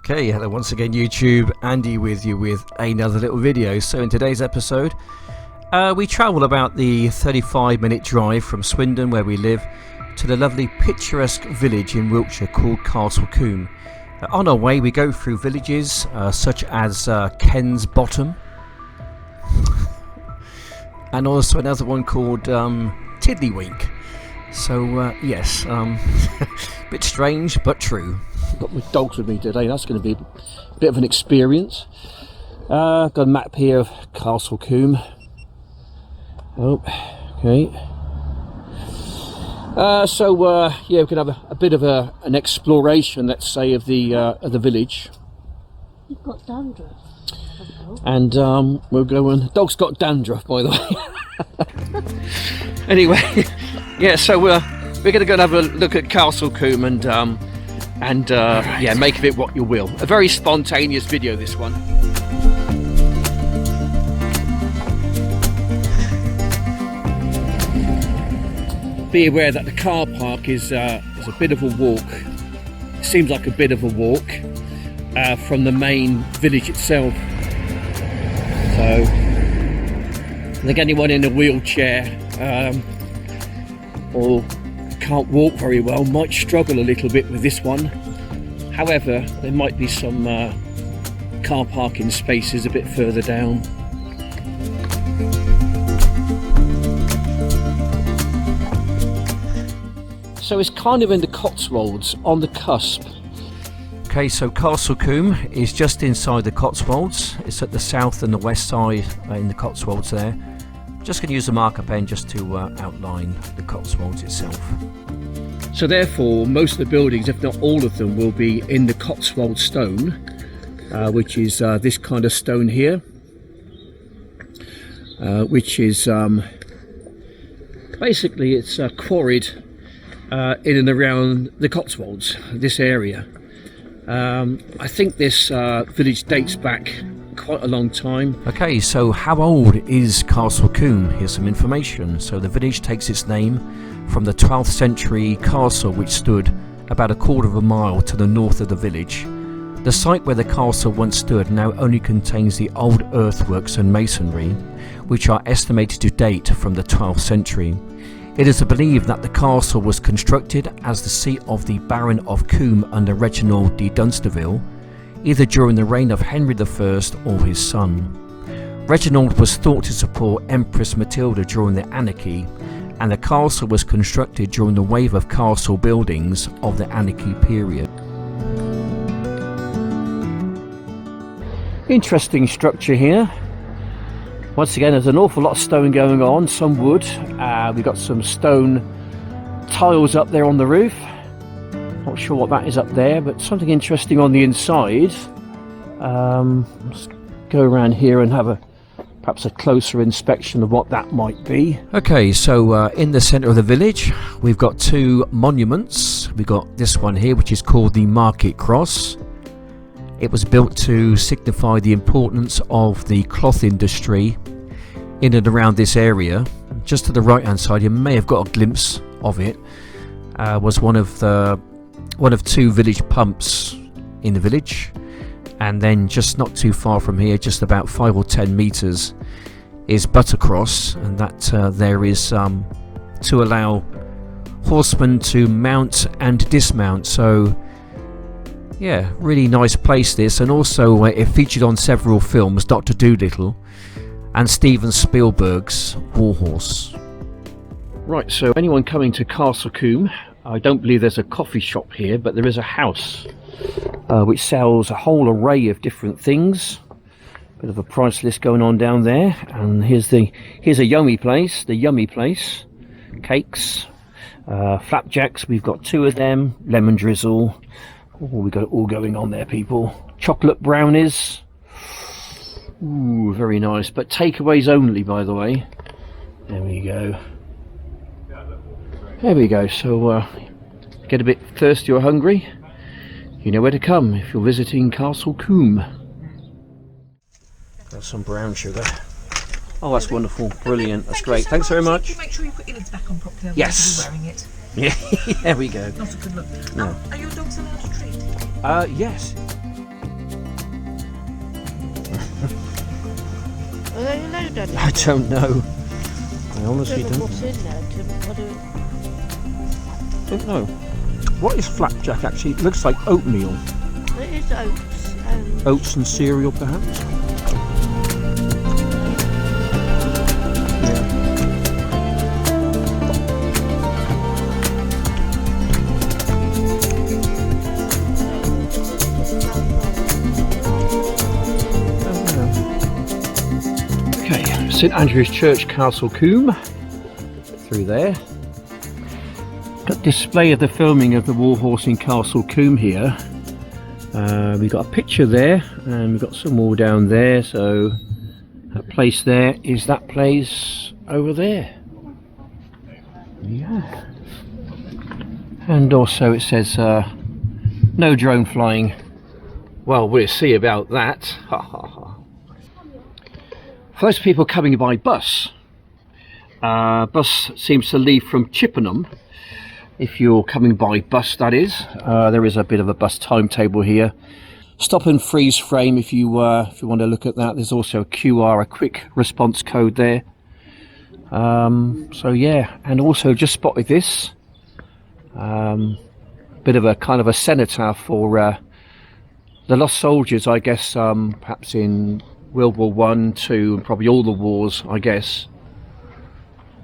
Okay, hello once again YouTube, Andy with you with another little video. So in today's episode, we travel about the 35-minute drive from Swindon, where we live, to the lovely picturesque village in Wiltshire called Castle Combe. On our way we go through villages such as Ken's Bottom, and also another one called Tiddlywink. So yes, bit strange but true. I've got my dogs with me today. That's going to be a bit of an experience. Got a map here of Castle Combe. Oh, okay. Yeah, we can have a bit of an exploration, let's say, of the village. You've got dandruff. And we'll go and... Dog's got dandruff, by the way. Anyway, yeah, so we're going to go and have a look at Castle Combe and yeah, make of it what you will. A very spontaneous video, this one. Be aware that the car park is a bit of a walk. It seems like a bit of a walk from the main village itself. So I think anyone in a wheelchair or can't walk very well might struggle a little bit with this one. However, there might be some car parking spaces a bit further down. So it's kind of in the Cotswolds, on the cusp. Okay, so Castle Combe is just inside the Cotswolds. It's at the south and the west side in the Cotswolds there. Just going to use a marker pen just to outline the Cotswolds itself. So therefore, most of the buildings, if not all of them, will be in the Cotswold stone, which is this kind of stone here, which is basically it's quarried in and around the Cotswolds, this area. I think this village dates back quite a long time. Okay, so how old is Castle Combe? Here's some information. So the village takes its name from the 12th century castle, which stood about a quarter of a mile to the north of the village. The site where the castle once stood now only contains the old earthworks and masonry, which are estimated to date from the 12th century. It is believed that the castle was constructed as the seat of the Baron of Combe under Reginald de Dunsterville, either during the reign of Henry I or his son. Reginald was thought to support Empress Matilda during the Anarchy, and the castle was constructed during the wave of castle buildings of the Anarchy period. Interesting structure here. Once again, there's an awful lot of stone going on, some wood. We've got some stone tiles up there on the roof. Not sure what that is up there, but something interesting on the inside. Let's go around here and have perhaps a closer inspection of what that might be. Okay, so in the centre of the village, we've got two monuments. We've got this one here, which is called the Market Cross. It was built to signify the importance of the cloth industry in and around this area. Just to the right hand side, you may have got a glimpse of it. Was one of two village pumps in the village, and then just not too far from here, just about 5 or 10 meters, is Buttercross, and that there is to allow horsemen to mount and dismount. So yeah, really nice place this, and also it featured on several films, Dr. Dolittle and Steven Spielberg's Warhorse. Right, so anyone coming to Castle Combe, I don't believe there's a coffee shop here, but there is a house which sells a whole array of different things. Bit of a price list going on down there, and here's a yummy place, the Yummy Place. Cakes, flapjacks, we've got two of them, lemon drizzle. Oh, we got it all going on there, people. Chocolate brownies. Ooh, very nice. But takeaways only, by the way. There we go. There we go. So, get a bit thirsty or hungry, you know where to come if you're visiting Castle Combe. Got some brown sugar. Oh, that's wonderful. Brilliant. That's great. Thanks very much. Make sure you put your lids back on properly. Yes. Wearing it. Yeah, there we go. Not a good look. No. Are your dogs allowed to treat? Yes. Are they allowed on I don't know. I honestly know don't. what's in there, Tim. Don't know. What is flapjack actually? It looks like oatmeal. It is oats and... Oats and cereal, perhaps? Okay, St Andrew's Church, Castle Combe. Through there. Got display of the filming of the war horse in Castle Combe here. We've got a picture there, and we've got some more down there. So that place there is that place over there. Yeah. And also it says no drone flying. Well, we'll see about that. Ha ha ha. For those people coming by bus, bus seems to leave from Chippenham. If you're coming by bus, that is. There is a bit of a bus timetable here. Stop and freeze frame if you want to look at that. There's also a QR, a quick response code there. So yeah, and also just spotted this. Bit of a kind of a cenotaph for the lost soldiers, I guess, perhaps in World War One, Two, and probably all the wars, I guess.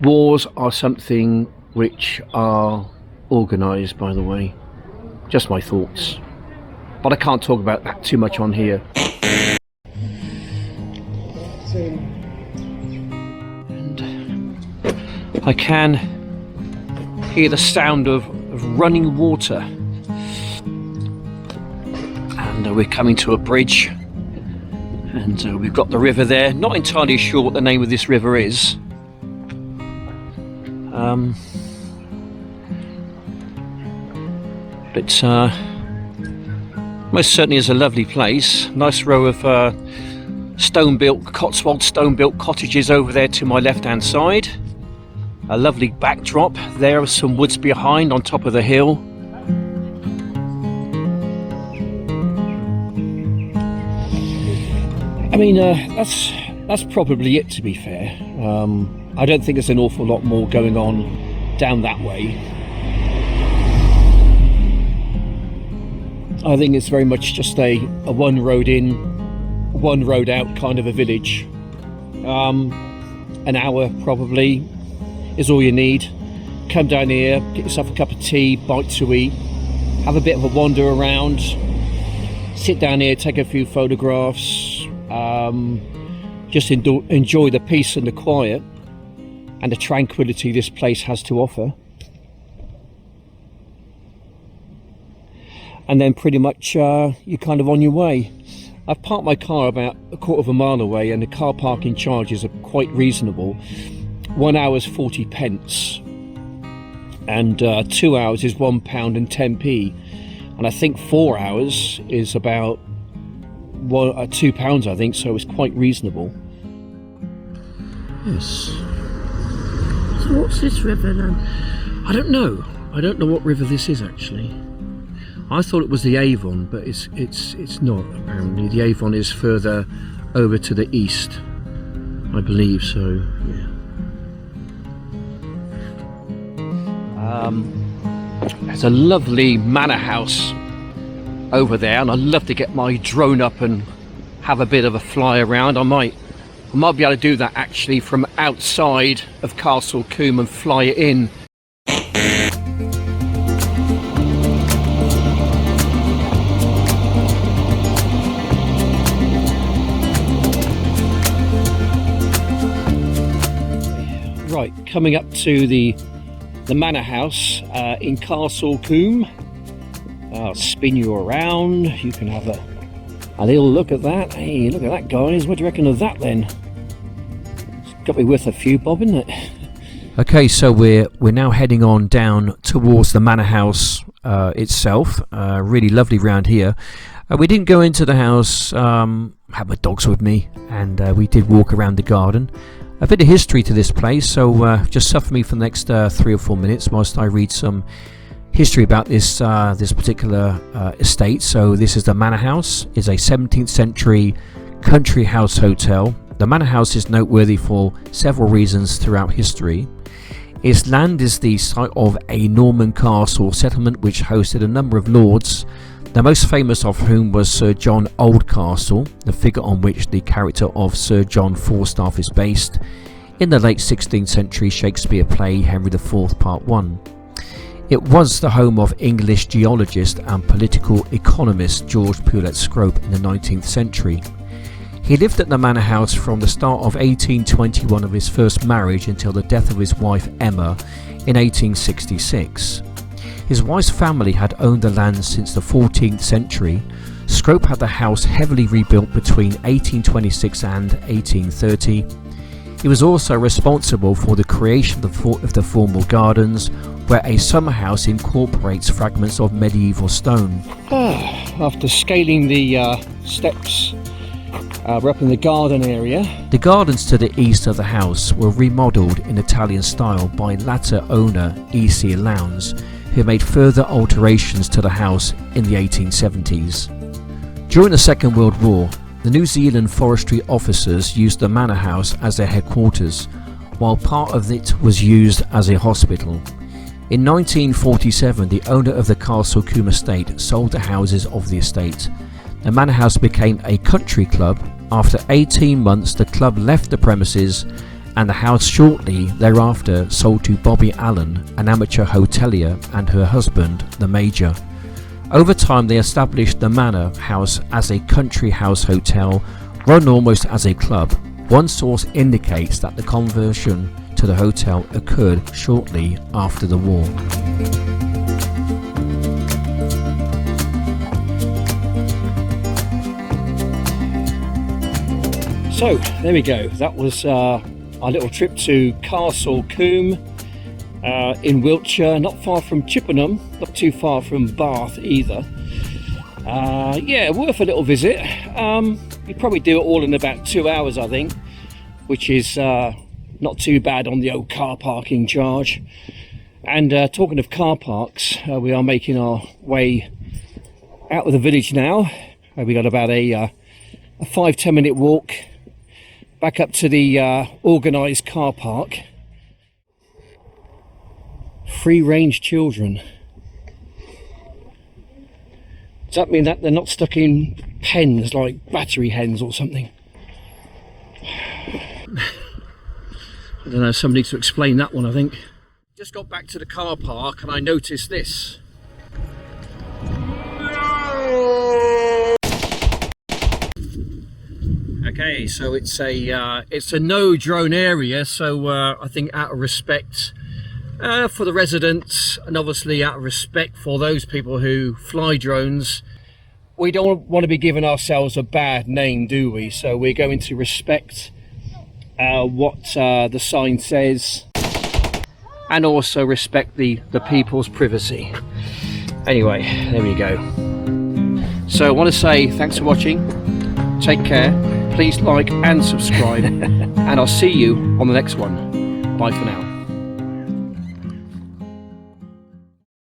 Wars are something which are organised, by the way. Just my thoughts. But I can't talk about that too much on here. And I can hear the sound of running water. And we're coming to a bridge. And we've got the river there. Not entirely sure what the name of this river is. But most certainly is a lovely place. Nice row of Cotswold stone-built cottages over there to my left-hand side. A lovely backdrop there with some woods behind on top of the hill. I mean, that's probably it, to be fair. I don't think there's an awful lot more going on down that way. I think it's very much just a one road in, one road out kind of a village. An hour probably is all you need. Come down here, get yourself a cup of tea, bite to eat, have a bit of a wander around, sit down here, take a few photographs, just enjoy the peace and the quiet and the tranquility this place has to offer. And then pretty much you're kind of on your way. I've parked my car about a quarter of a mile away, and the car parking charges are quite reasonable. 1 hour's 40 pence, and 2 hours is £1.10, and I think 4 hours is about £2, I think, so it's quite reasonable. Yes. So what's this river then? I don't know what river this is actually. I thought it was the Avon, but it's not, apparently. The Avon is further over to the east, I believe, so yeah. There's a lovely manor house over there, and I'd love to get my drone up and have a bit of a fly around. I might be able to do that actually from outside of Castle Combe and fly it in. Right, coming up to the manor house in Castle Combe. I'll spin you around. You can have a little look at that. Hey, look at that, guys. What do you reckon of that then? It's got to be worth a few bob, isn't it? Okay, so we're now heading on down towards the manor house itself. Really lovely round here. We didn't go into the house. Had my dogs with me, and we did walk around the garden. A bit of history to this place, so just suffer me for the next 3 or 4 minutes whilst I read some history about this particular estate. So this is the manor house. It's a 17th century country house hotel, the manor house is noteworthy for several reasons throughout history. Its land is the site of a Norman castle settlement which hosted a number of lords, the most famous of whom was Sir John Oldcastle, the figure on which the character of Sir John Falstaff is based, in the late 16th century Shakespeare play Henry IV Part 1. It was the home of English geologist and political economist George Pulet Scrope in the 19th century. He lived at the manor house from the start of 1821 of his first marriage until the death of his wife Emma in 1866. His wife's family had owned the land since the 14th century. Scrope had the house heavily rebuilt between 1826 and 1830. He was also responsible for the creation of the formal gardens, where a summer house incorporates fragments of medieval stone. After scaling the steps, we're up in the garden area. The gardens to the east of the house were remodelled in Italian style by latter owner E.C. Lowndes, who made further alterations to the house in the 1870s. During the Second World War, the New Zealand forestry officers used the manor house as their headquarters, while part of it was used as a hospital. In 1947, the owner of the Castle Combe estate sold the houses of the estate. The manor house became a country club. After 18 months, the club left the premises, and the house shortly thereafter sold to Bobby Allen, an amateur hotelier, and her husband, the Major. Over time, they established the manor house as a country house hotel, run almost as a club. One source indicates that the conversion to the hotel occurred shortly after the war. So there we go, that was our little trip to Castle Combe in Wiltshire, not far from Chippenham, not too far from Bath either. Yeah, worth a little visit. You'd probably do it all in about 2 hours, I think, which is not too bad on the old car parking charge. And talking of car parks, we are making our way out of the village now. We got about a 5-10 minute walk back up to the organised car park. Free range children. Does that mean that they're not stuck in pens like battery hens or something? I don't know, somebody needs to explain that one, I think. Just got back to the car park and I noticed this. Okay, so it's a no drone area, so I think out of respect for the residents, and obviously out of respect for those people who fly drones, we don't want to be giving ourselves a bad name, do we? So we're going to respect what the sign says, and also respect the people's privacy. Anyway, there we go. So I want to say thanks for watching, take care, please like and subscribe, and I'll see you on the next one. Bye for now.